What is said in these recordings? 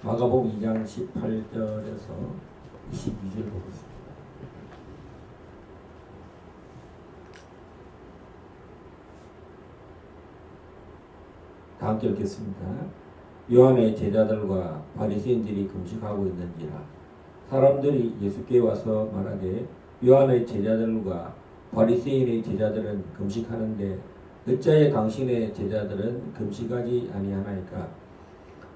마가복음 2장 18절에서 22절 보겠습니다. 다 함께 읽겠습니다. 요한의 제자들과 바리새인들이 금식하고 있는지라 사람들이 예수께 와서 말하되 요한의 제자들과 바리새인의 제자들은 금식하는데 어찌하여 당신의 제자들은 금식하지 아니하나이까?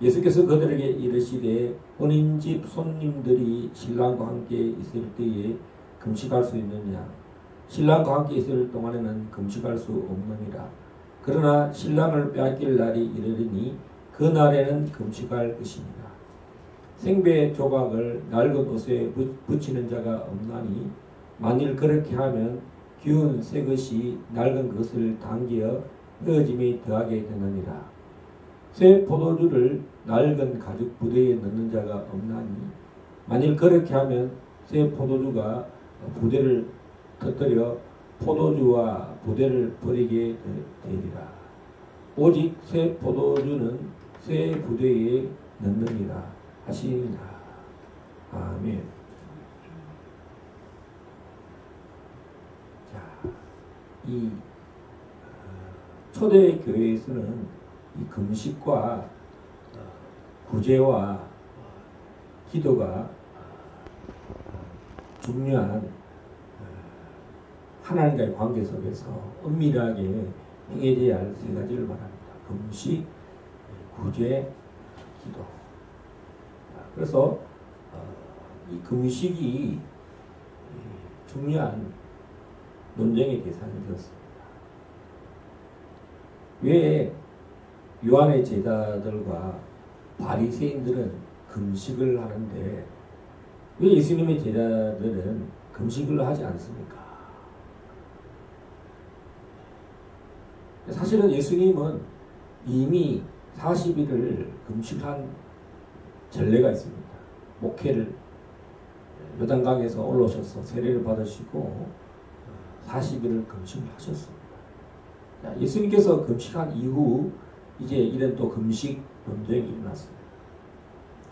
예수께서 그들에게 이르시되 혼인집 손님들이 신랑과 함께 있을 때에 금식할 수 있느냐? 신랑과 함께 있을 동안에는 금식할 수 없느니라. 그러나 신랑을 빼앗길 날이 이르리니 그 날에는 금식할 것이니라. 생배 조각을 낡은 옷에 붙이는 자가 없나니 만일 그렇게 하면 기운 새 것이 낡은 것을 당겨 헤어짐이 더하게 되느니라. 새 포도주를 낡은 가죽 부대에 넣는 자가 없나니 만일 그렇게 하면 새 포도주가 부대를 터뜨려 포도주와 부대를 버리게 되리라. 오직 새 포도주는 새 부대에 넣느니라 하시니라. 아멘. 자, 이 초대 교회에서는 이 금식과 구제와 기도가 중요한 하나님과의 관계 속에서 은밀하게 행해져야 할 세 가지를 말합니다. 금식, 구제, 기도. 그래서 이 금식이 중요한 논쟁의 대상이 되었습니다. 왜 요한의 제자들과 바리새인들은 금식을 하는데 왜 예수님의 제자들은 금식을 하지 않습니까? 사실은 예수님은 이미 40일을 금식한 전례가 있습니다. 목회를 요단강에서 올라오셔서 세례를 받으시고 40일을 금식을 하셨습니다. 예수님께서 금식한 이후 이제 이런 또 금식 논쟁이 일어났습니다.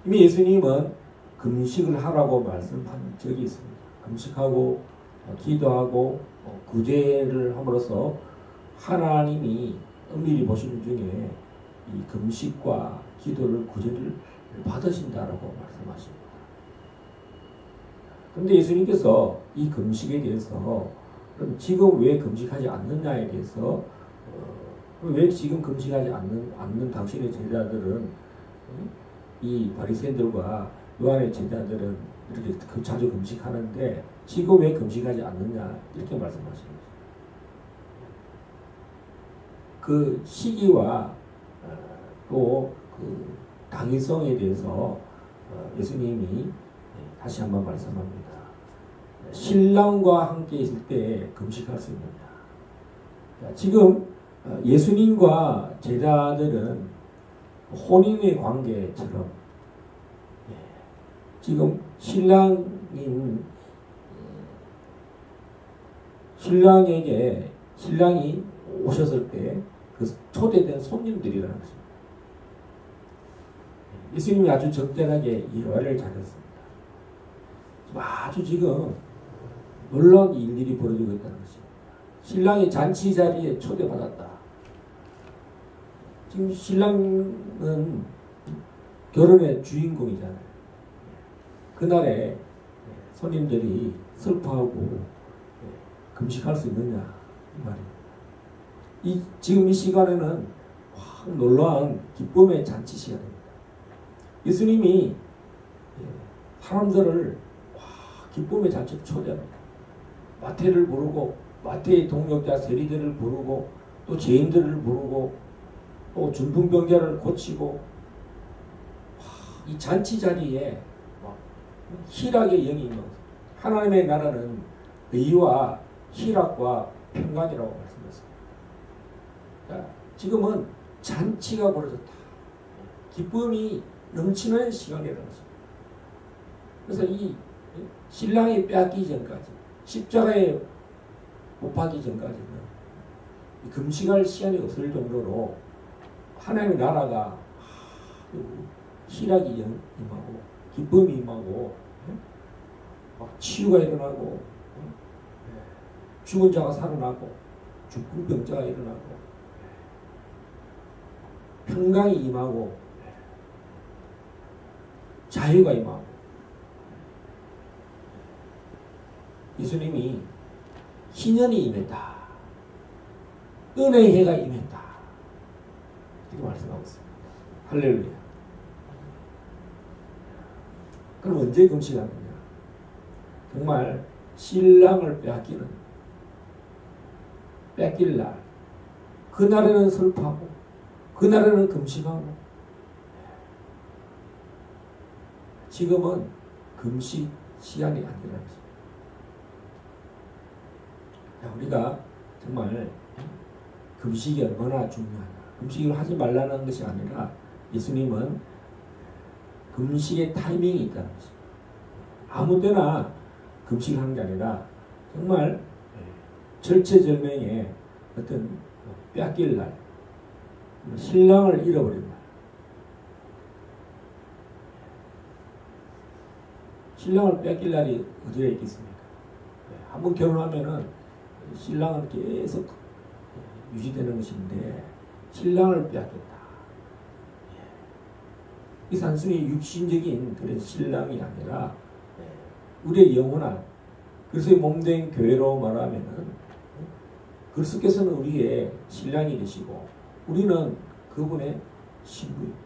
이미 예수님은 금식을 하라고 말씀한 적이 있습니다. 금식하고 기도하고 구제를 함으로써 하나님이 은밀히 보시는 중에 이 금식과 기도를 구제를 받으신다라고 말씀하십니다. 그런데 예수님께서 이 금식에 대해서 그럼 지금 왜 금식하지 않느냐에 대해서 왜 지금 금식하지 않는 당신의 제자들은 이 바리새인들과 요한의 제자들은 이렇게 자주 금식하는데 지금 왜 금식하지 않느냐 이렇게 말씀하십니다. 그 시기와 또 그 당위성에 대해서 예수님이 다시 한번 말씀합니다. 신랑과 함께 있을 때 금식할 수 있느냐. 지금 예수님과 제자들은 혼인의 관계처럼 지금 신랑이 오셨을 때 그 초대된 손님들이라는 것입니다. 예수님이 아주 적절하게 예화를 잘했습니다. 아주 지금 놀라운 일들이 벌어지고 있다는 것입니다. 신랑이 잔치 자리에 초대받았다. 지금 신랑은 결혼의 주인공이잖아요. 그날에 손님들이 슬퍼하고 금식할 수 있느냐 이 말입니다. 지금 이 시간에는 놀라운 기쁨의 잔치 시간입니다. 예수님이 사람들을 기쁨의 잔치로 초대합니다. 마태를 부르고 마태의 동역자 세리들을 부르고 또 죄인들을 부르고 또 중풍병자를 고치고 이 잔치 자리에 희락의 영이 있는 하나님의 나라는 의와 희락과 평강이라고 말씀했습니다. 지금은 잔치가 벌어졌다. 기쁨이 넘치는 시간이라는 것입니다. 그래서 이 신랑이 빼앗기기 전까지 십자가에 못 박기 전까지는 금식할 시간이 없을 정도로 하나님의 나라가 희락이 임하고 기쁨이 임하고 치유가 일어나고 죽은 자가 살아나고 죽은 병자가 일어나고 평강이 임하고 자유가 임하고 예수님이 희년이 임했다. 은혜의 해가 임했다. 이렇게 말씀하고 있습니다. 할렐루야. 그럼 언제 금식하느냐? 정말 신랑을 뺏길 날, 그날에는 슬퍼하고 그날에는 금식하고 지금은 금식 시간이 아니라는 것입니다. 우리가 정말 금식이 얼마나 중요하냐. 금식을 하지 말라는 것이 아니라 예수님은 금식의 타이밍이 있다는 것입니다. 아무 때나 금식을 하는 게 아니라 정말 절체절명의 어떤 뺏길 날, 신랑을 잃어버린 날. 신랑을 뺏길 날이 어디에 있겠습니까? 한번 결혼하면은 신랑은 계속 유지되는 것인데 신랑을 빼앗겼다. 이 단순히 육신적인 그런 신랑이 아니라 우리의 영원한, 그래서 몸된 교회로 말하면은 그리스도께서는 우리의 신랑이 되시고 우리는 그분의 신부입니다.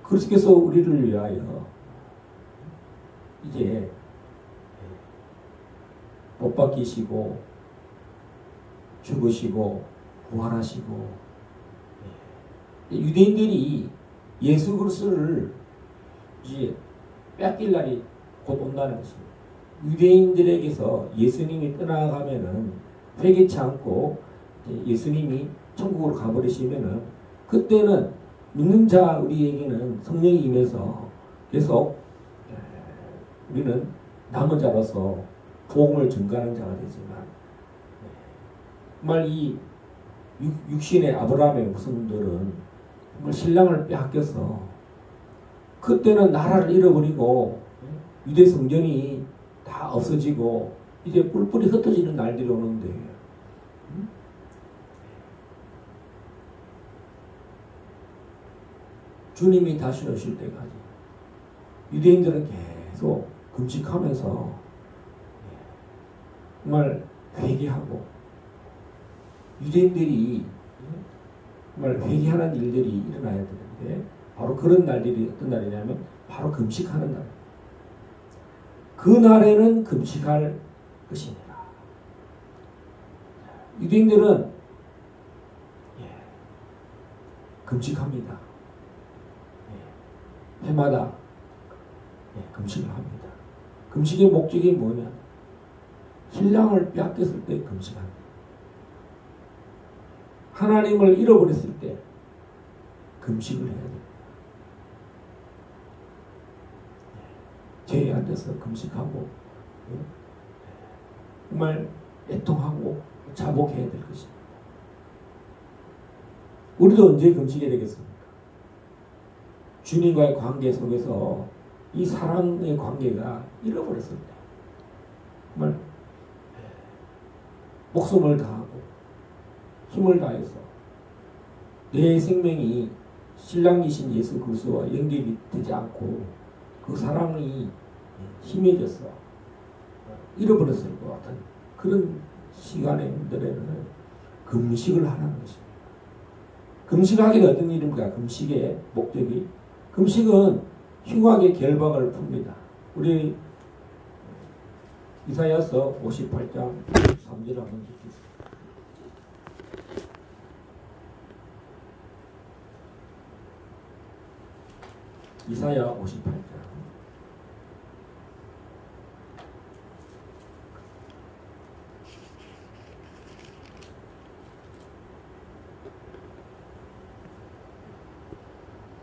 그리스도께서 우리를 위하여 이제 못 박히시고 죽으시고 부활하시고 유대인들이 예수 그리스도를 이제 뺏길 날이 곧 온다는 것입니다. 유대인들에게서 예수님이 떠나가면은 회개치 않고 예수님이 천국으로 가버리시면은 그때는 믿는 자 우리에게는 성령이 임해서 계속 우리는 남은 자로서 복음을 증가하는 자가 되지만 정말 이 육신의 아브라함의 후손들은 정말 신랑을 빼앗겨서 그때는 나라를 잃어버리고 유대 성전이 다 없어지고 이제 뿔뿔이 흩어지는 날들이 오는데 주님이 다시 오실 때까지 유대인들은 계속 금식하면서 정말 회개하고 유대인들이 정말 회개하는 일들이 일어나야 되는데 바로 그런 날들이 어떤 날이냐면 바로 금식하는 날. 그 날에는 금식할 것이니라. 유대인들은 금식합니다. 해마다 금식을 합니다. 금식의 목적이 뭐냐? 신랑을 빼앗겼을 때 금식합니다. 하나님을 잃어버렸을 때 금식을 해야 됩니다. 죄에 앉아서 금식하고 정말 애통하고 자복해야 될 것입니다. 우리도 언제 금식해야 되겠습니까? 주님과의 관계 속에서 이 사랑의 관계가 잃어버렸을 때 정말 목숨을 다하고 힘을 다해서 내 생명이 신랑이신 예수 그리스도와 연결이 되지 않고 그 사랑이 희미해져서 잃어버렸을 것 같은 그런 시간들에는 금식을 하라는 것입니다. 금식하기가 어떤 일입니까? 금식의 목적이 금식은 흉악의 결박을 풉니다. 우리 이사야서 58장 3절 한번 읽겠습니다. 이사야 58장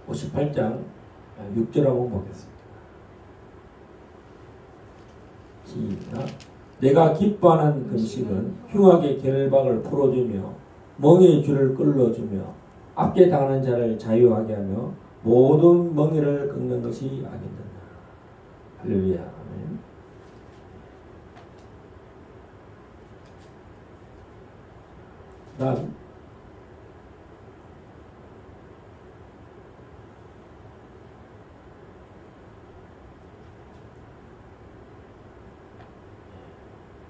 58장 6절 한번 보겠습니다. 시작. 내가 기뻐하는 금식은 흉악의 결박을 풀어주며 멍에의 줄을 끌어주며 앞에 당하는 자를 자유하게 하며 모든 멍에를 꺾는 것이 아니더라. 할렐루야. 아멘. 다음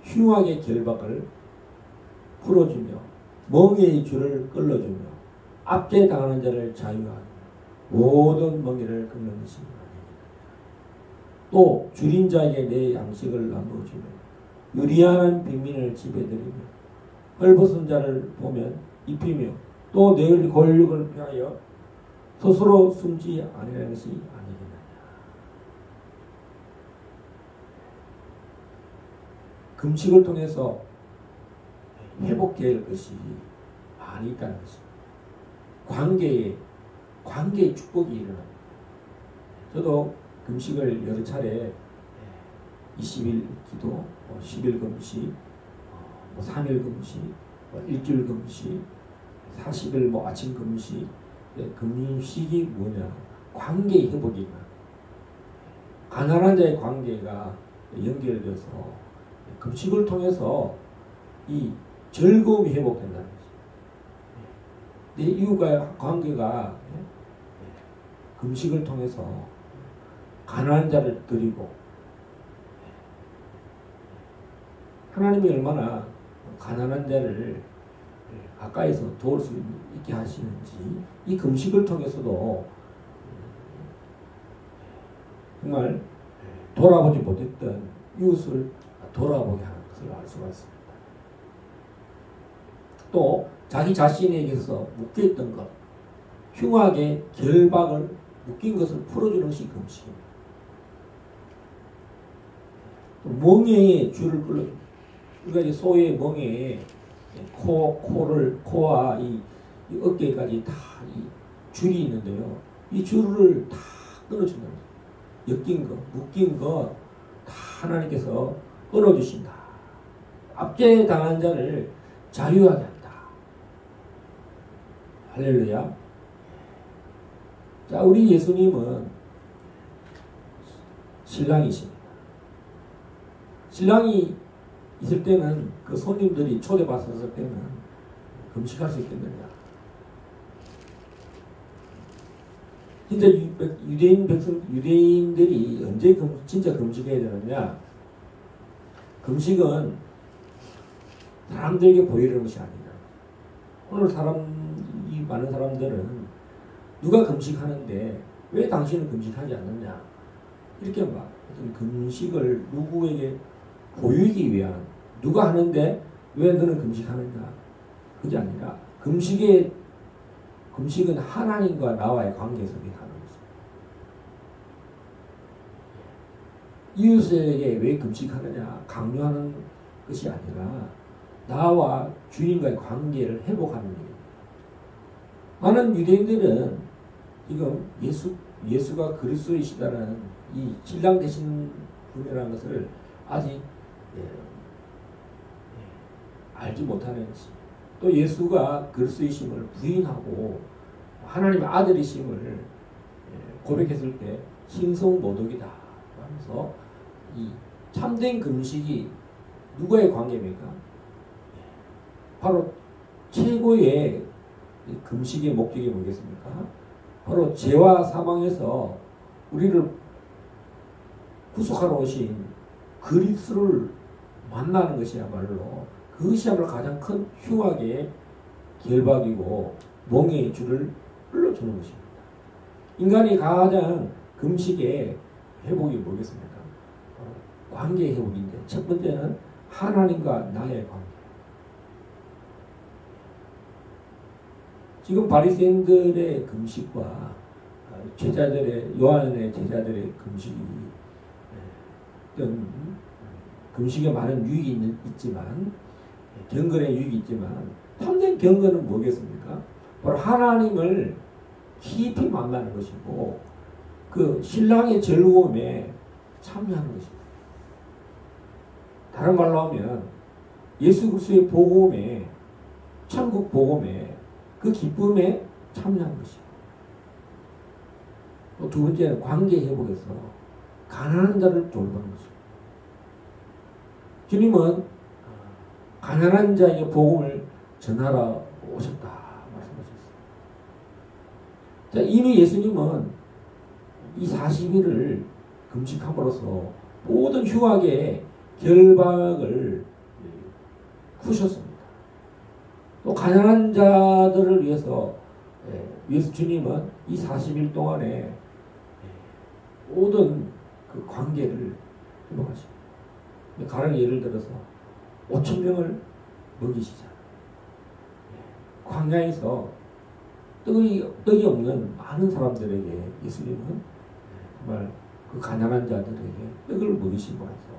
흉악의 결박을 풀어주며 멍에의 줄을 끌어주며 앞에 당하는 자를 자유하며 모든 멍에를 꺾는 것이 아니니라. 또 줄인 자에게 내 양식을 나누어주며 유리한 빈민을 집에들이며 헐벗은 자를 보면 입히며 또 내 권력을 피하여 스스로 숨지 아니하는 것이 아니겠느냐. 금식을 통해서 회복될 것이 많이 있다는 것입니다. 관계의 축복이 일어납니다. 저도 금식을 여러 차례 20일 기도, 10일 금식, 3일 금식, 일주일 금식, 40일 아침 금식. 금식이 뭐냐? 관계 회복이다. 가난한 자의 관계가 연결돼서 금식을 통해서 이 즐거움이 회복된다는 거죠. 내 이웃과의 관계가 금식을 통해서 가난한 자를 드리고 하나님이 얼마나 가난한 자를 가까이서 도울 수 있게 하시는지 이 금식을 통해서도 정말 돌아보지 못했던 이웃을 돌아보게 하는 것을 알 수가 있습니다. 또 자기 자신에게서 묶여있던 것, 흉악의 결박을 묶인 것을 풀어주는 것이 금식입니다. 또 멍에의 줄을 끌어줍니다. 우리가 이제 소의 멍에에 코와 이 어깨까지 다 이 줄이 있는데요. 이 줄을 다 끊어준다. 엮인 거, 묶인 거 다 하나님께서 끊어주신다. 압제 당한 자를 자유하게 한다. 할렐루야. 자, 우리 예수님은 신랑이십니다. 신랑이 있을 때는 그 손님들이 초대받았을 때는 금식할 수 있겠느냐. 진짜 유대인들이 언제 진짜 금식해야 되느냐. 금식은 사람들에게 보이는 것이 아니다. 오늘 이 많은 사람들은 누가 금식하는데 왜 당신은 금식하지 않느냐. 이렇게 막 금식을 누구에게 보이기 위한 누가 하는데 왜 너는 금식하느냐. 그게 아니라 금식은 하나님과 나와의 관계 속에 하는 것입니다. 이웃에게 왜 금식하느냐 강요하는 것이 아니라 나와 주님과의 관계를 회복하는 일입니다. 많은 유대인들은 지금 예수가 그리스도이시다는 이 신랑 되신 분이라는 것을 아직 알지 못하는 것입니다. 또 예수가 그리스도이심을 부인하고 하나님의 아들이심을 고백했을 때 신성모독이다 하면서 이 참된 금식이 누구의 관계입니까? 바로 최고의 금식의 목적이 뭐겠습니까? 바로 죄와 사망에서 우리를 구속하러 오신 그리스도를 만나는 것이야말로 그것이야말로 가장 큰 흉악의 결박이고 멍에의 줄을 끌어주는 것입니다. 인간이 가장 금식의 회복이 뭐겠습니까? 관계의 회복인데 첫 번째는 하나님과 나의 관계. 지금 바리새인들의 금식과 요한의 제자들의 금식이 어떤 금식에 많은 유익이 있지만 경건의 유익이 있지만 참된 경건은 뭐겠습니까? 바로 하나님을 깊이 만나는 것이고 그 신랑의 즐거움에 참여하는 것입니다. 다른 말로 하면 예수 그리스도의 복음에 천국 복음에 그 기쁨에 참여한 것이고, 또 두 번째는 관계 회복에서 가난한 자를 돌보는 것이고, 주님은 가난한 자에게 복음을 전하러 오셨다 말씀하셨어요. 자, 이미 예수님은 이 40일을 금식함으로써 모든 휴학의 결박을 푸셨습니다. 또 가난한 자들을 위해서 주님은 이 40일 동안에 모든 그 관계를 회복하십니다. 가령 예를 들어서 5천 명을 먹이시잖아요. 광야에서 떡이 없는 많은 사람들에게 예수님은 정말 그 가난한 자들에게 떡을 먹이심으로써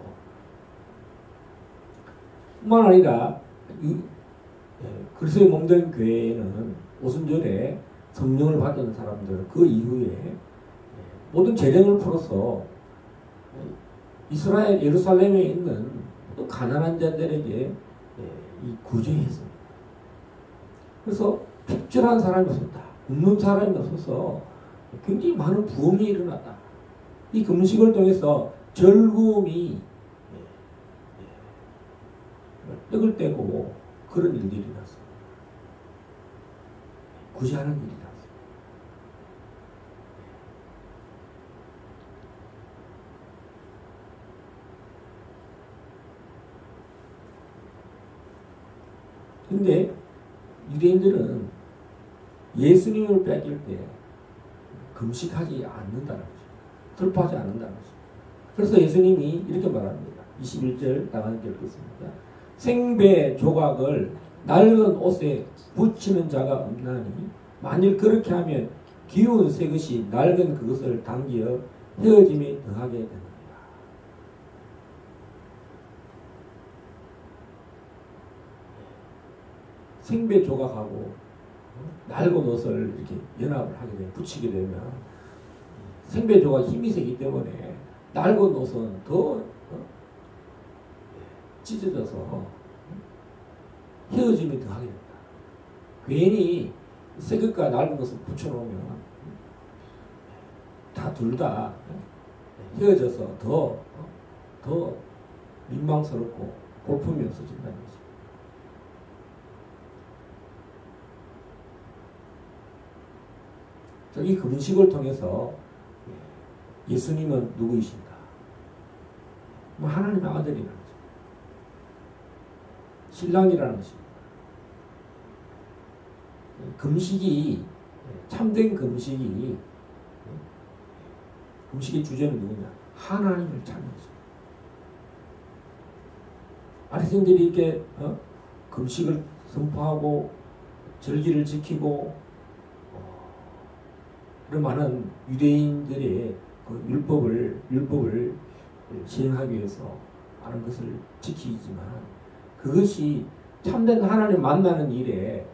뿐만 아니라 그리스도의 몸된 교회에는 오순절에 성령을 받은 사람들 그 이후에 모든 재령을 풀어서 이스라엘 예루살렘에 있는 또 가난한 자들에게 이 구제했습니다. 그래서 핍절한 사람이 없었다. 굶는 사람이 없어서 굉장히 많은 부흥이 일어났다. 이 금식을 통해서 절구음이 떡을 떼고 그런 일들이 일어났습니다. 구제하는 일이 일어났습니다. 근데 유대인들은 예수님을 뺏길 때 금식하지 않는다는 거죠. 슬퍼하지 않는다는 거죠. 그래서 예수님이 이렇게 말합니다. 21절 나가는 게 읽겠습니다. 생배 조각을 낡은 옷에 붙이는 자가 없나니 만일 그렇게 하면 기운 새 것이 낡은 그것을 당기어 헤어짐이 더하게 됩니다. 생배 조각하고 낡은 옷을 이렇게 연합을 하게 되면 붙이게 되면 생배 조각 힘이 세기 때문에 낡은 옷은 더 찢어져서 헤어짐이 더하게 됩니다. 괜히 새 것과 낡은 것을 붙여놓으면 둘 다 헤어져서 더 민망스럽고 볼품이 없어진다는 거죠. 이 금식을 통해서 예수님은 누구이신가? 하나님의 아들이라는 거죠. 신랑이라는 것입니다. 금식이 참된 금식의 주제는 누구냐? 하나님을 찾는 것입니다. 바리새인들이 이렇게 금식을 선포하고 절기를 지키고 그런 많은 유대인들의 그 율법을 시행하기 위해서 많은 것을 지키지만 그것이 참된 하나님 만나는 일에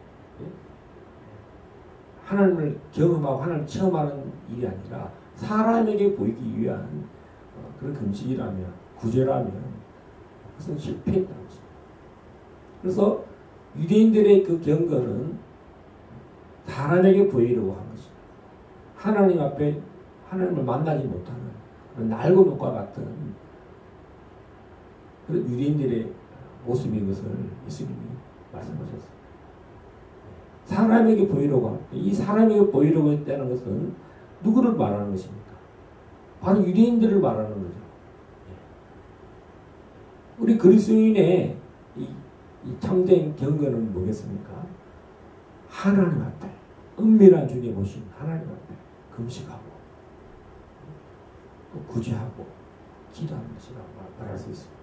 하나님을 경험하고 하나님을 체험하는 일이 아니라 사람에게 보이기 위한 그런 금식이라면 구제라면 그것은 실패했다는 것입니다. 그래서 유대인들의 그 경건은 사람에게 보이려고 한 것입니다. 하나님 앞에 하나님을 만나지 못하는 그런 낡은 옷과 같은 그런 유대인들의 모습인 것을 예수님이 말씀하셨습니다. 사람에게 보이려고 할 때 이 사람에게 보이려고 했다는 것은 누구를 말하는 것입니까? 바로 유대인들을 말하는 거죠. 우리 그리스도인의 이 참된 경건은 뭐겠습니까? 하나님 앞에 은밀한 중에 보신 하나님 앞에 금식하고 또 구제하고 기도하는 것이라고 말할 수 있습니다.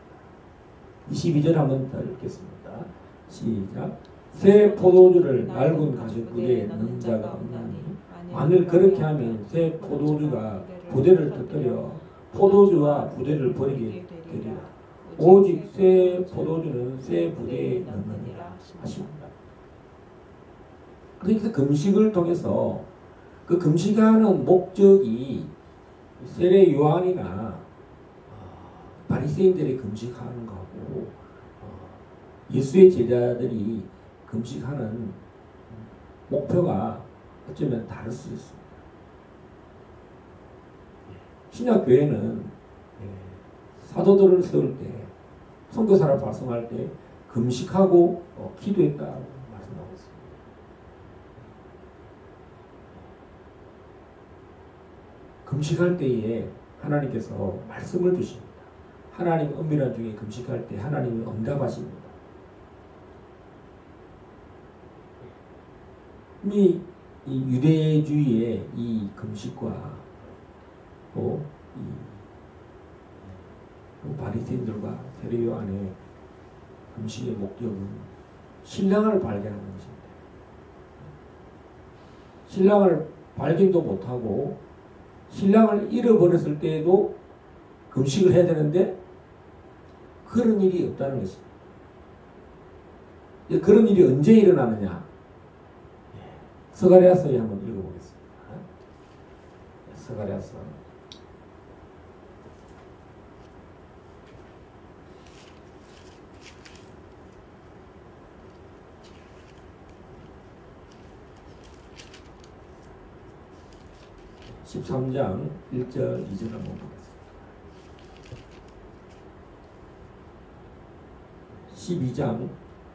22절 한번 더 읽겠습니다. 시작. 새 포도주를 낡은 가죽 부대에 넣는 자가 없나니 만일 그렇게 하면 새 포도주가 부대를 터뜨려 포도주와 부대를 버리게 되리라. 오직 새 포도주는 새 부대에 넣느니라 하십니다. 그래서 금식을 통해서 그 금식하는 목적이 세례 요한이나 바리새인들이 금식하는 거고 예수의 제자들이 금식하는 목표가 어쩌면 다를 수 있습니다. 신약 교회는 사도들을 세울 때, 선교사를 발송할 때 금식하고 기도했다고 말씀하고 있습니다. 금식할 때에 하나님께서 말씀을 주십니다. 하나님 은밀한 중에 금식할 때 하나님이 응답하십니다. 이 유대주의의 이 금식과 또 바리새인들과 세례요 안에 금식의 목적은 신랑을 발견하는 것입니다. 신랑을 발견도 못하고 신랑을 잃어버렸을 때에도 금식을 해야 되는데 그런 일이 없다는 것입니다. 그런 일이 언제 일어나느냐? 스가랴서에 한번 읽어보겠습니다. 스가랴서 13장 1절 2절 한번 보겠습니다.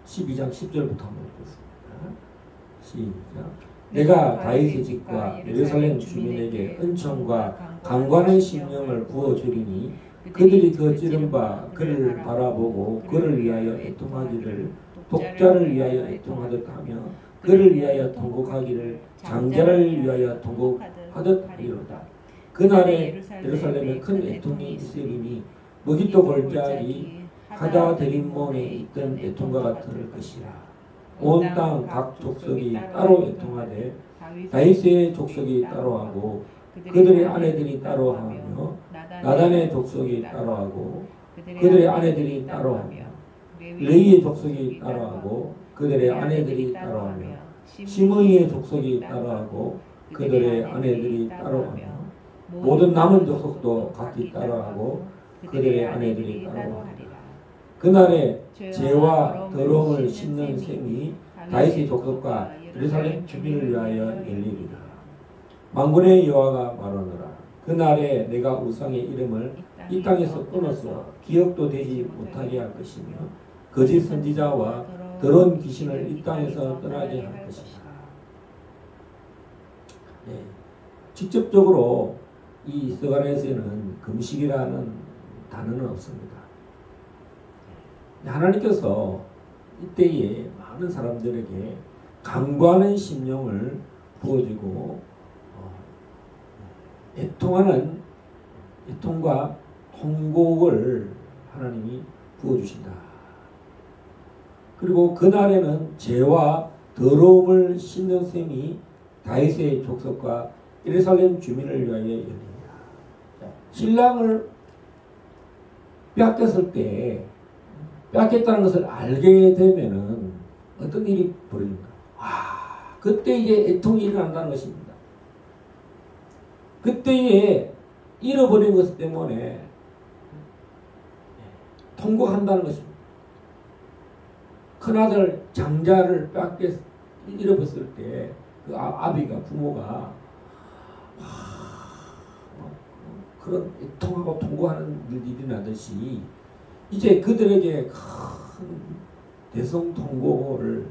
12장 10절부터 한번 보겠습니다. 시작. 내가 다윗의 집과 예루살렘 주민에게 은총과 강권의 심령을 부어주리니 그들이 그 찌른 바 그를 바라보고 그를 위하여 애통하기를 독자를 위하여 애통하듯 하며 그를 위하여 통곡하기를 장자를 위하여 통곡하듯 하리로다. 그날에 예루살렘에 큰 애통이 있으리니 머깃도 골짜기 하다데림몬에 있던 애통과 같을 것이라. 온 땅 각 족속이 따로 애통하되 다윗의 족속이 따로하고 그들의 아내들이 따로하며 나단의 족속이 따로하고 그들의 아내들이 따로하며 레위의 족속이 따로하고 그들의 아내들이 따로하며 시므이의 족속이 따로하고 그들의 아내들이 따로하며 모든 남은 족속도 각기 따로하고 그들의 아내들이 따로하리라. 그날에 죄와 더러움을 씻는 셈이 다윗의 족속과 예루살렘 주민을 위하여 열리리라. 만군의 여호와가 말하노라. 그날에 내가 우상의 이름을 이 땅에서 끊어서 기억도 되지 못하게 할 것이며 거짓 선지자와 더러운 귀신을 이 땅에서 떠나게 할 것이다. 네. 직접적으로 이 스가랴서에는 금식이라는 단어는 없습니다. 하나님께서 이때에 많은 사람들에게 간구하는 심령을 부어주고 애통과 통곡을 하나님이 부어주신다. 그리고 그날에는 죄와 더러움을 씻는 셈이 다윗의 족속과 예루살렘 주민을 위하여 열립니다. 신랑을 뺏겼을 때 뺏겼다는 것을 알게 되면은 어떤 일이 벌어집니까? 그때 이제 애통이 일어난다는 것입니다. 그때에 잃어버린 것 때문에 통곡한다는 것입니다. 큰아들 장자를 잃어버렸을 때 그 아비가 부모가 그런 애통하고 통곡하는 일이 일어나듯이 이제 그들에게 큰 대성통곡을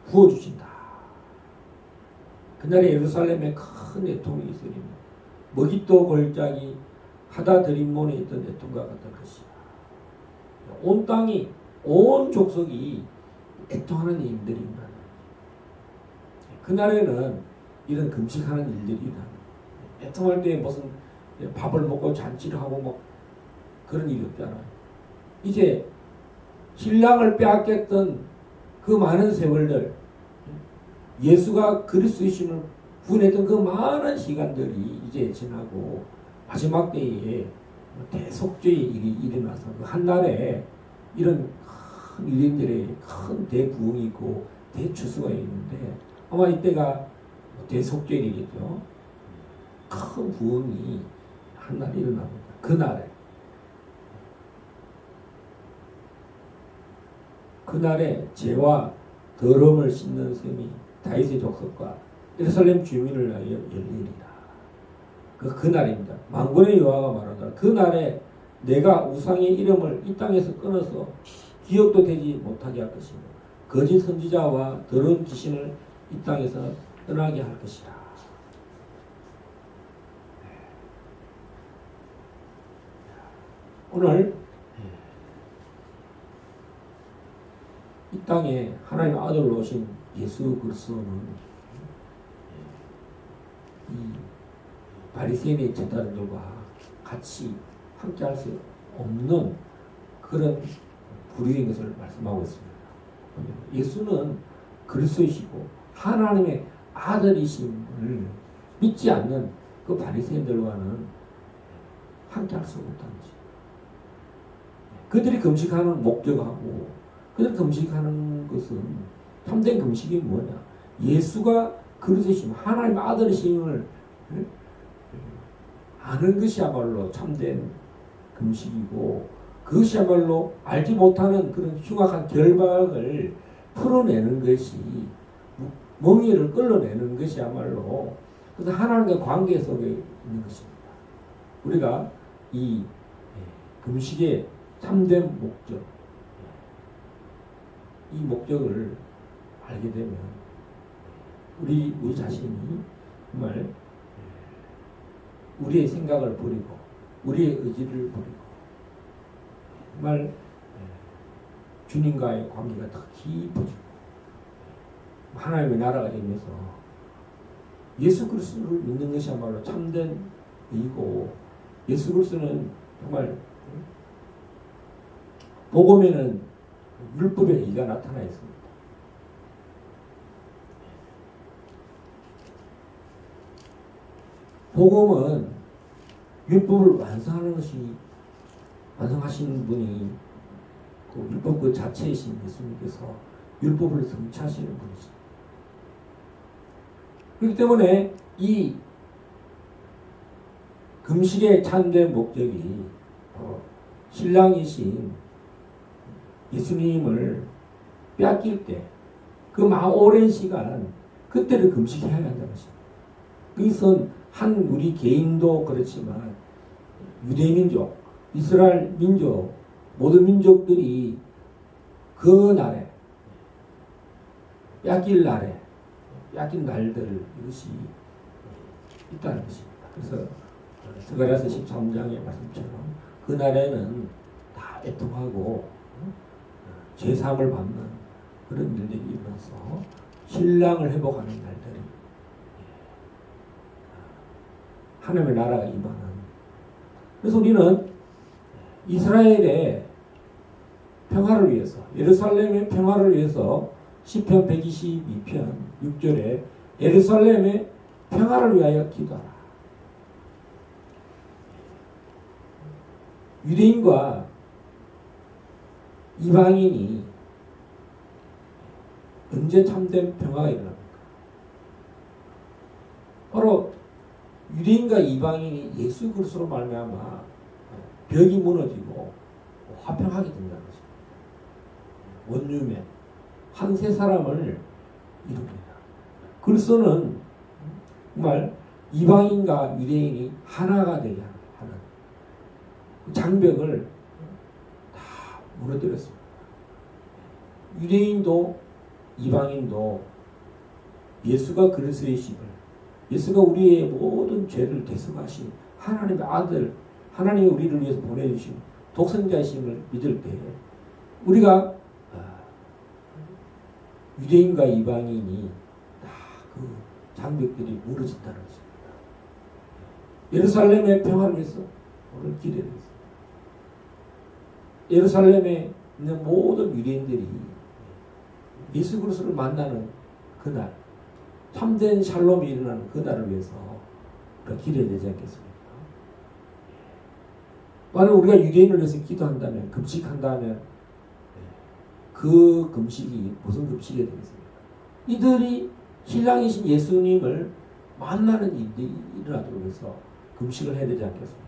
부어주신다. 그날에 예루살렘에 큰 애통이 있으리니 머깃도 골짜기 하다드림몬에 있던 애통과 같은 것이야. 온 땅이 온 족속이 애통하는 일들이 일어나는 그날에는 이런 금식하는 일들이 일어나는 애통할 때 무슨 밥을 먹고 잔치를 하고 뭐 그런 일이 없잖아요. 이제 신랑을 빼앗겼던 그 많은 세월들 예수가 그리스도이심을 구원했던 그 많은 시간들이 이제 지나고 마지막 때에 대속죄의 일이 일어나서 그 한날에 이런 큰 일인들의 큰 대부흥이 있고 대추수가 있는데 아마 이때가 대속죄의 일이죠. 큰 부흥이 한날 일어납니다. 그날에 죄와 더러움을 씻는 셈이 다윗의 족속과 예루살렘 주민을 위하여 열리리라. 그날입니다. 만군의 여호와가 말하노라. 그날에 내가 우상의 이름을 이 땅에서 끊어서 기억도 되지 못하게 할 것이며 거짓 선지자와 더러운 귀신을 이 땅에서 떠나게 할 것이라. 오늘 이 땅에 하나님의 아들로 오신 예수 그리스도는 이 바리새인의 제자들과 같이 함께할 수 없는 그런 부류인 것을 말씀하고 있습니다. 예수는 그리스도이시고 하나님의 아들이심을 믿지 않는 그 바리새인들과는 함께할 수 없다는 거죠. 그들이 금식하는 목적하고 그들이 금식하는 것은 참된 금식이 뭐냐? 예수가 그리스도이심, 하나님의 아들이심을 아는 것이야말로 참된 금식이고 그것이야말로 알지 못하는 그런 흉악한 결박을 풀어내는 것이 멍에를 끌어내는 것이야말로 하나님과 관계 속에 있는 것입니다. 우리가 이 금식의 참된 목적, 이 목적을 알게 되면 우리 자신이 정말 우리의 생각을 버리고 우리의 의지를 버리고 정말 주님과의 관계가 더 깊어지고 하나님의 나라가 임해서 예수 그리스도를 믿는 것이야말로 참된 의이고 예수 그리스도는 정말 복음에는 율법의 의가 나타나 있습니다. 복음은 율법을 완성하신 분이 그 율법 그 자체이신 예수님께서 율법을 성취하시는 분이죠. 그렇기 때문에 이 금식의 참된 목적이 신랑이신 예수님을 빼앗길 때 그 오랜 시간 그때를 금식해야 한다는 것입니다. 그것은 한 우리 개인도 그렇지만 유대 민족, 이스라엘 민족, 모든 민족들이 그 날에 빼앗긴 날들 이것이 있다는 것입니다. 그래서 스가랴서 13장의 말씀처럼 그 날에는 다 애통하고 죄사함을 받는 그런 일들이 일어나서 신랑을 회복하는 날들이 하나님의 나라가 임하는. 그래서 우리는 이스라엘의 평화를 위해서, 예루살렘의 평화를 위해서 시편 122편 6절에 예루살렘의 평화를 위하여 기도하라. 유대인과 이방인이 언제 참된 평화가 일어납니까? 바로 유대인과 이방인이 예수 그리스도로 말미암아 벽이 무너지고 화평하게 된다는 것입니다. 원유맨 한 세 사람을 이룹니다. 그리스도는 정말 이방인과 유대인이 하나가 되게 하는 장벽을 다 무너뜨렸습니다. 유대인도 이방인도 예수가 그리스도이심을, 예수가 우리의 모든 죄를 대속하신 하나님의 아들, 하나님이 우리를 위해서 보내주신 독생자이심을 믿을 때 우리가 유대인과 이방인이 다 그 장벽들이 무너진다는 것입니다. 예루살렘의 평화를 위해서 오늘 기대했습니다. 예루살렘에 있는 모든 유대인들이 예수 그리스도를 만나는 그날, 참된 샬롬이 일어나는 그날을 위해서 우리가 기대되지 않겠습니까? 만약 우리가 유대인을 위해서 기도한다면, 금식한다면 그 금식이 무슨 금식이 되겠습니까? 이들이 신랑이신 예수님을 만나는 일이 일어나도록 해서 금식을 해야 되지 않겠습니까?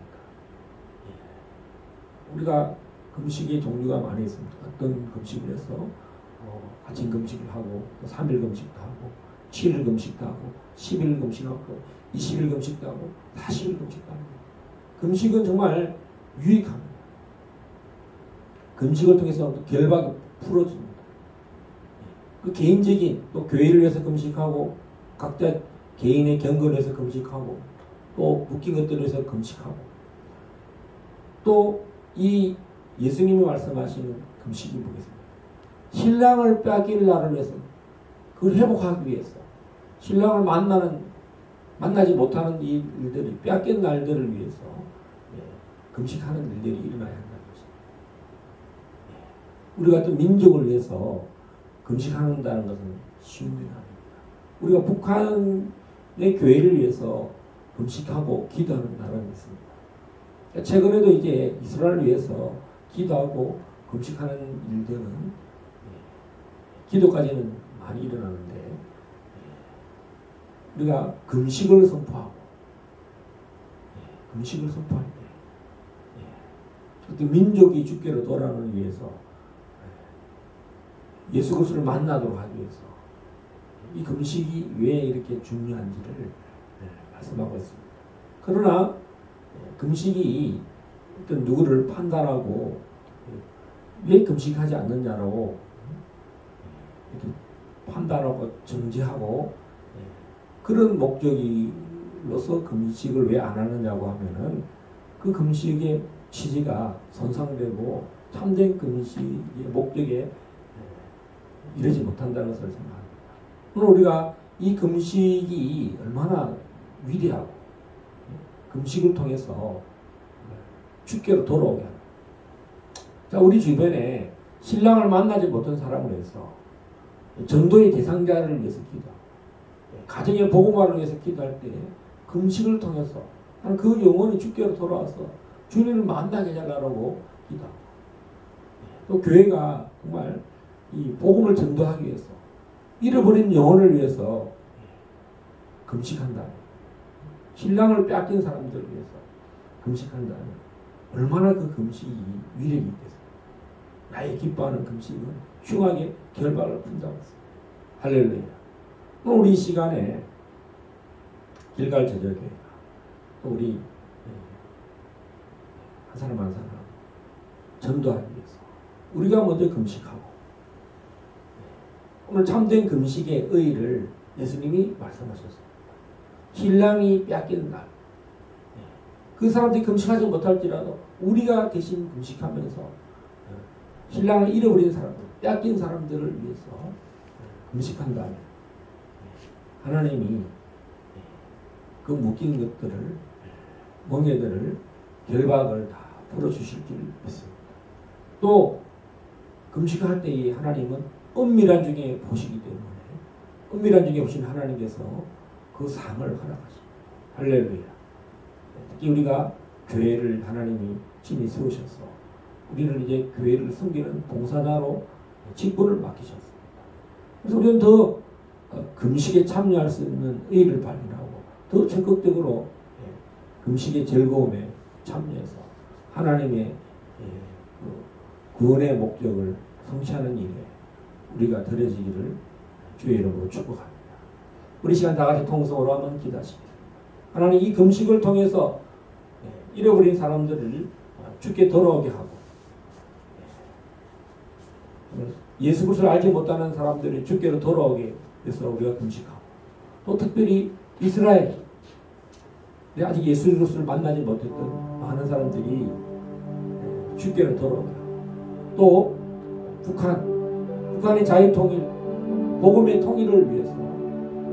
우리가 금식의 종류가 많이 있습니다. 어떤 금식을 해서 아침 금식을 하고 또 3일 금식도 하고 7일 금식도 하고 10일 금식하고 20일 금식도 하고 40일 금식도 하고 금식은 정말 유익합니다. 금식을 통해서 결박이 풀어집니다. 그 개인적인 또 교회를 위해서 금식하고 각자 개인의 경건을 위해서 금식하고 또 묶인 것들을 위해서 금식하고 또 이 예수님이 말씀하시는 금식이 뭐겠습니까? 신랑을 빼앗길 날을 위해서 그걸 회복하기 위해서 신랑을 만나지 못하는 이 일들이 빼앗긴 날들을 위해서 금식하는 일들이 일어나야 한다는 것입니다. 우리 같은 민족을 위해서 금식한다는 것은 쉬운 일이 아닙니다. 우리가 북한의 교회를 위해서 금식하고 기도하는 나라가 있습니다. 최근에도 이제 이스라엘을 위해서 기도하고 금식하는 일들은 기도까지는 많이 일어나는데 우리가 금식을 선포하고 금식을 선포할 때 민족이 주께로 돌아오기 위해서 예수 그리스도를 만나도록 하기 위해서 이 금식이 왜 이렇게 중요한지를 말씀하고 있습니다. 그러나 금식이 어떤 누구를 판단하고 왜 금식하지 않느냐로 이렇게 판단하고 정죄하고 그런 목적으로서 금식을 왜 안 하느냐고 하면은 그 금식의 취지가 손상되고 참된 금식의 목적에 이르지 못한다는 것을 생각합니다. 오늘 우리가 이 금식이 얼마나 위대하고 금식을 통해서 주께로 돌아오게 합니다. 자, 우리 주변에 신랑을 만나지 못한 사람을 위해서 전도의 대상자를 위해서 기도하고 가정의 복음화를 위해서 기도할 때 금식을 통해서 그 영혼이 주께로 돌아와서 주님을 만나게 해달라고 기도하고 또 교회가 정말 이 복음을 전도하기 위해서 잃어버린 영혼을 위해서 금식한다면 신랑을 빼앗긴 사람들을 위해서 금식한다면 얼마나 그 금식이 위력이 있겠어요. 나의 기뻐하는 금식은 흉하게 결박을 푼다고 했습니다. 할렐루야. 우리 이 시간에 길갈 제자교회가 또 우리 한 사람 한 사람 전도하기 위해서 우리가 먼저 금식하고 오늘 참된 금식의 의의를 예수님이 말씀하셨습니다. 신랑이 빼앗기는 날 그 사람들이 금식하지 못할지라도 우리가 대신 금식하면서 신랑을 잃어버린 사람들, 빼앗긴 사람들을 위해서 금식한다면 하나님이 그 묶인 것들을 멍에들을 결박을 다 풀어주실 줄 믿습니다. 또 금식할 때에 하나님은 은밀한 중에 보시기 때문에 은밀한 중에 보신 하나님께서 그 상을 허락하십니다. 할렐루야. 특히 우리가 교회를 하나님이 친히 세우셔서 우리를 이제 교회를 섬기는 봉사자로 직분을 맡기셨습니다. 그래서 우리는 더 금식에 참여할 수 있는 의의를 발견하고 더 적극적으로 금식의 즐거움에 참여해서 하나님의 구원의 목적을 성취하는 일에 우리가 드려지기를 주의 이름으로 축복합니다. 우리 시간 다 같이 통성으로 한번 기도하십니다. 하나님 이 금식을 통해서 잃어버린 사람들을 주께 돌아오게 하고 예수 그리스도를 알지 못하는 사람들이 주께로 돌아오게 해서 우리가 금식하고 또 특별히 이스라엘 아직 예수 그리스도를 만나지 못했던 많은 사람들이 주께로 돌아오게 하고 또 북한의 자유통일 복음의 통일을 위해서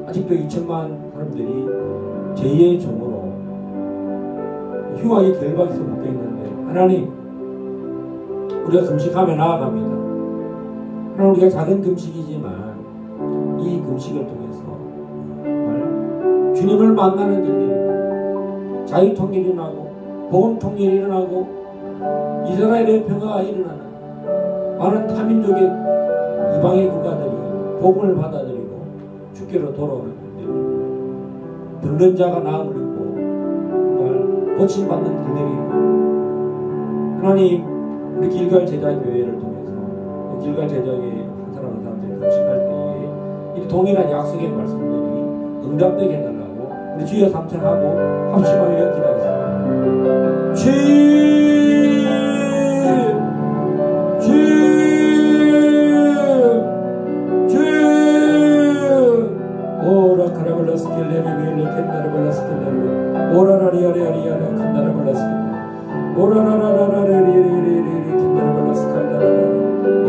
아직도 2천만 사람들이 제2의 종으로 흉악의 결박에서 묶여있는데 하나님 우리가 금식하며 나아갑니다. 하나님 우리가 작은 금식이지만 이 금식을 통해서 정말 주님을 만나는 일들이 자유통일이 일어나고 복음통일이 일어나고 이스라엘의 평화가 일어나는 많은 타민족의 이방의 국가들이 복음을 받아들이고 주께로 돌아오는 일들 병든 자가 나음을 입고 정말 고침받는 일들이 하나님 우리 길갈 제자교회를 통해서 길갈 제자교회 한 사람 한 사람들이 금식할 때에 우리 동일한 약속의 말씀들이 응답되게 해달라고 우리 주여 삼창하고 합심하여 기도하겠습니다. 오라 카라발라스 켈레리 벨레 켄다라발라스 켈레리 오라라리아리아리아라 칸다라발라스 켈레리 오라라라라리리리리리 켄다라발라스 칸다라라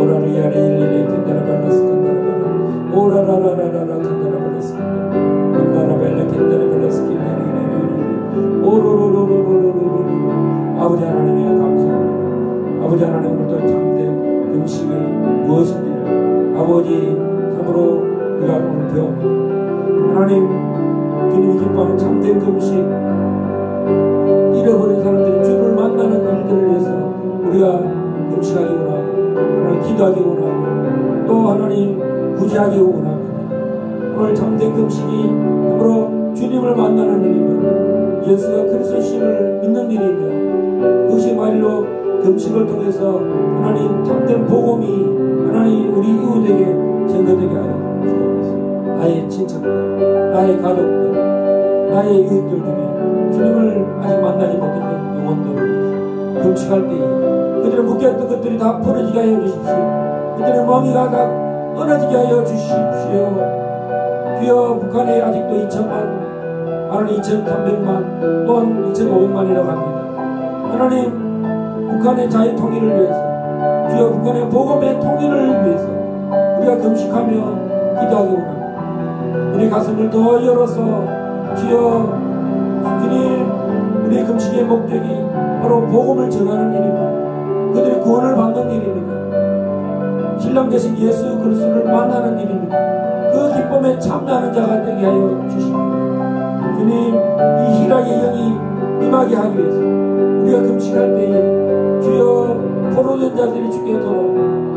오라리아리리리 켄다라발라스 칸다라라 오라라라라라 칸다라발라스 켈레리 칸다라벨레 켄다라발라스 켈레리 오로로로로로로로로 아버지 하나님의 감사합니다. 아버지 하나님 오늘도 참된 금식이 무엇인지를 아버지 참으로 우리가 오늘 배웁니다. 하나님 주님이 기뻐하는 참된 금식 잃어버린 사람들이 주를 만나는 일들을 위해서 우리가 금식하기 원하고 하나님 기도하기 원하고 또 하나님 구제하기 원합니다. 오늘 참된 금식이 참으로 주님을 만나는 일이며 예수가 그리스도신을 믿는 일이며 그것이 말로 금식을 통해서 하나님 참된 복음이 하나님 우리 이웃에게 전거되게 하여 주옵소서. 나의 친척들, 나의 가족들, 나의 이웃들 중에 주님을 아직 만나지 못했던 영혼들을 위해서 금식할 때에 그들의 묶였던 것들이 다 풀어지게 하여 주십시오. 그들의 멍이가 다 끊어지게 하여 주십시오. 주여 북한에 아직도 2천만 하나님 2,300만 또한 2,500만이라고 합니다. 하나님 북한의 자유 통일을 위해서 주여 북한의 복음의 통일을 위해서 우리가 금식하며 기도하기 원합니다. 우리 가슴을 더 열어서 주여 주님 우리의 금식의 목적이 바로 복음을 전하는 일입니다. 그들의 구원을 받는 일입니다. 신랑 되신 예수 그리스도를 만나는 일입니다. 그 기쁨에 참여하는 자가 되게 하여 주십니다. 주님 이 희락의 영이 임하게 하기 위해서 우리가 금식할 때에 주여 포로된 자들이 주께 돌아오고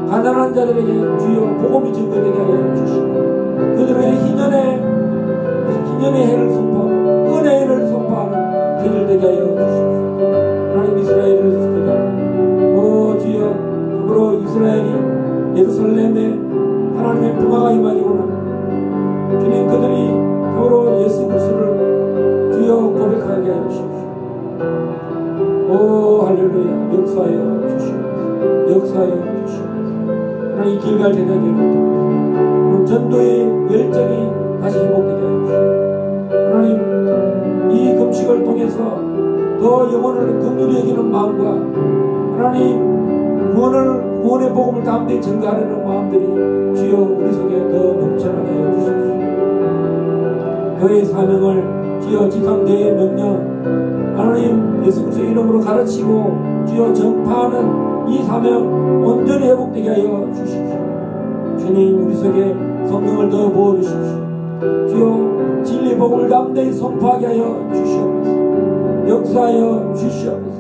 가난한 자들에게 주여 복음이 증거되게 하여 주시고 그들의 희년의 해를 선포하고 은혜의 해를 선포하는 그들 되게 하여 주십시오. 하나님 이스라엘을 지키다 오 주여 참으로 이스라엘이 예루살렘에 하나님의 평화가 임하기 원합니다. 주님 그들이 참으로 예수 그리스도를 주여 고백하게 하여 주십시오. 오 할렐루야 역사하여 주시옵소서. 역사하여 주시옵소서. 하나님 길갈 제자들을 통해서 전도의 열정이 다시 회복되게 하여 주시옵소서. 하나님 이 금식을 통해서 더 영혼을 긍휼히 여기는 마음과 하나님 구원의 복음을 담대히 전가하려는 마음들이 주여 우리 속에 더 넘쳐나게 하여 주십시오. 교회의 사명을 주여 지상대의 명령 하나님 예수 그리스도의 이름으로 가르치고 주여 전파하는 이 사명 온전히 회복되게 하여 주십시오. 주님 우리 속에 성령을 더 부어주십시오. 주여 진리 복음을 담대히 선포하게 하여 주시옵소서. 역사하여 주시옵소서.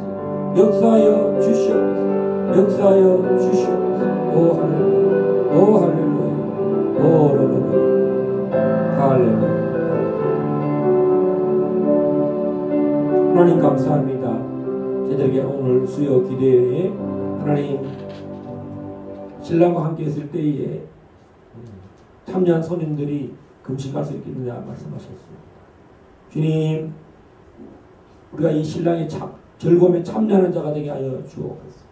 역사하여 주시옵소서. 역사하여 주시옵소서. 오 할렐루야 오 할렐루야 오 할렐루야 할렐루야. 하나님 감사합니다. 저희들에게 오늘 수요 기대에 하나님 신랑과 함께 있을 때에 참여한 손님들이 금식할 수 있겠느냐 말씀하셨습니다. 주님 우리가 이 신랑의 즐거움에 참여하는 자가 되게 하여 주옵소서.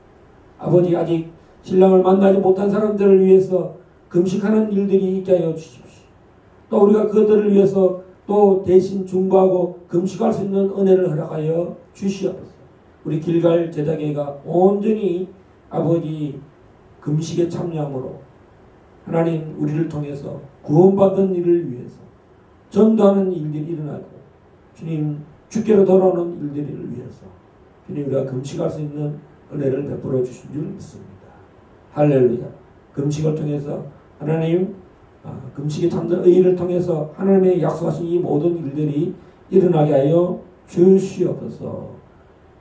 아버지 아직 신랑을 만나지 못한 사람들을 위해서 금식하는 일들이 있게 하여 주십시오. 또 우리가 그들을 위해서 또 대신 중보하고 금식할 수 있는 은혜를 허락하여 주시옵소서. 우리 길갈 제자계가 온전히 아버지 금식에 참여함으로 하나님 우리를 통해서 구원받은 일을 위해서 전도하는 일들이 일어나고 주님 주께로 돌아오는 일들을 위해서 주님 우리가 금식할 수 있는 은혜를 베풀어 주신 줄 믿습니다. 할렐루야. 금식을 통해서 하나님 금식에 참된 의의를 통해서 하나님의 약속하신 이 모든 일들이 일어나게 하여 주시옵소서.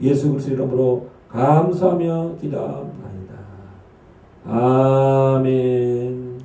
예수 그리스도 이름으로 감사하며 기도합니다. 아멘.